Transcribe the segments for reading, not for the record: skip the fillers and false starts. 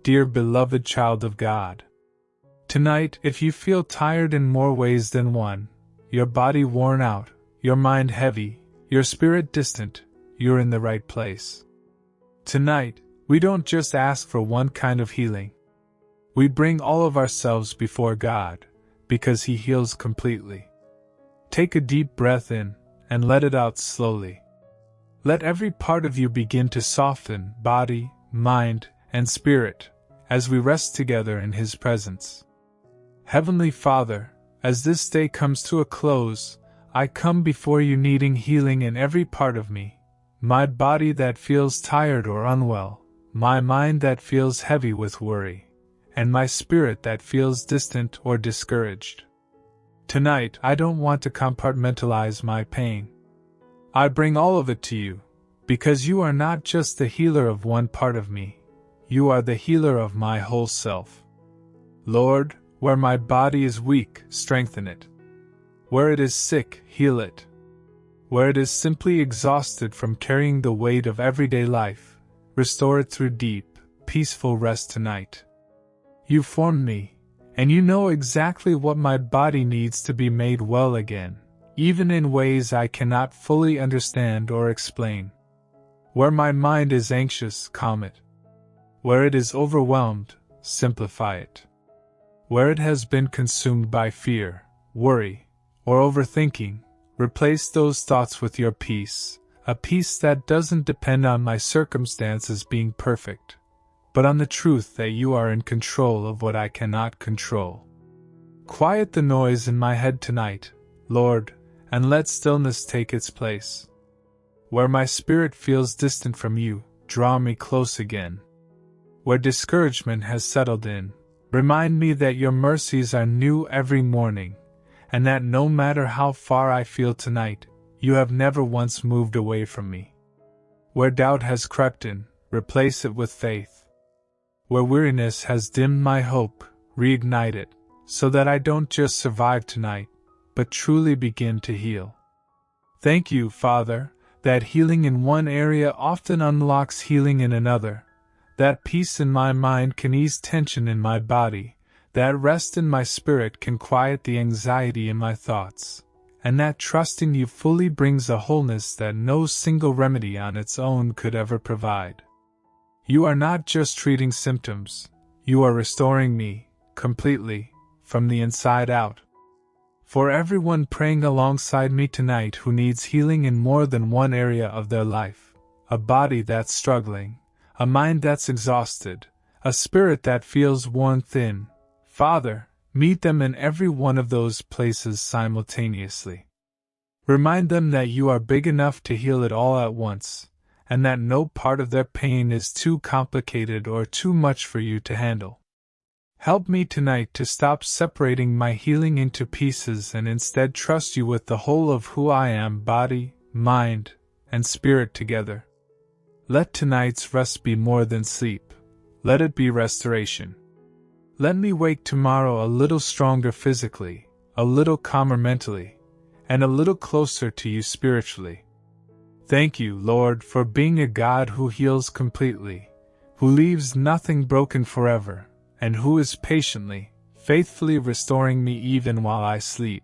dear beloved child of God. Tonight, if you feel tired in more ways than one, your body worn out, your mind heavy, your spirit distant, you're in the right place. Tonight, we don't just ask for one kind of healing. We bring all of ourselves before God, because He heals completely. Take a deep breath in, and let it out slowly. Let every part of you begin to soften, body, mind, and spirit, as we rest together in His presence. Heavenly Father, as this day comes to a close, I come before you needing healing in every part of me, my body that feels tired or unwell, my mind that feels heavy with worry, and my spirit that feels distant or discouraged. Tonight, I don't want to compartmentalize my pain. I bring all of it to you, because you are not just the healer of one part of me, you are the healer of my whole self. Lord, where my body is weak, strengthen it. Where it is sick, heal it. Where it is simply exhausted from carrying the weight of everyday life, restore it through deep, peaceful rest tonight. You formed me, and you know exactly what my body needs to be made well again, even in ways I cannot fully understand or explain. Where my mind is anxious, calm it. Where it is overwhelmed, simplify it. Where it has been consumed by fear, worry, or overthinking, replace those thoughts with your peace, a peace that doesn't depend on my circumstances being perfect, but on the truth that you are in control of what I cannot control. Quiet the noise in my head tonight, Lord, and let stillness take its place. Where my spirit feels distant from you, draw me close again. Where discouragement has settled in, remind me that your mercies are new every morning, and that no matter how far I feel tonight, you have never once moved away from me. Where doubt has crept in, replace it with faith. Where weariness has dimmed my hope, reignite it, so that I don't just survive tonight, but truly begin to heal. Thank you, Father, that healing in one area often unlocks healing in another. That peace in my mind can ease tension in my body, that rest in my spirit can quiet the anxiety in my thoughts, and that trust in you fully brings a wholeness that no single remedy on its own could ever provide. You are not just treating symptoms, you are restoring me, completely, from the inside out. For everyone praying alongside me tonight who needs healing in more than one area of their life, a body that's struggling, a mind that's exhausted, a spirit that feels worn thin, Father, meet them in every one of those places simultaneously. Remind them that you are big enough to heal it all at once, and that no part of their pain is too complicated or too much for you to handle. Help me tonight to stop separating my healing into pieces and instead trust you with the whole of who I am, body, mind, and spirit together. Let tonight's rest be more than sleep. Let it be restoration. Let me wake tomorrow a little stronger physically, a little calmer mentally, and a little closer to you spiritually. Thank you, Lord, for being a God who heals completely, who leaves nothing broken forever, and who is patiently, faithfully restoring me even while I sleep.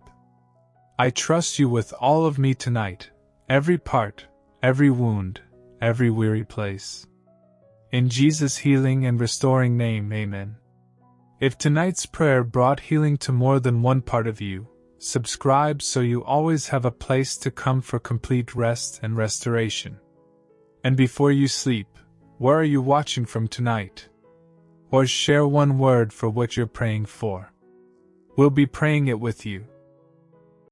I trust you with all of me tonight, every part, every wound, every weary place. In Jesus' healing and restoring name, amen. If tonight's prayer brought healing to more than one part of you, subscribe so you always have a place to come for complete rest and restoration. And before you sleep, where are you watching from tonight? Or share one word for what you're praying for. We'll be praying it with you.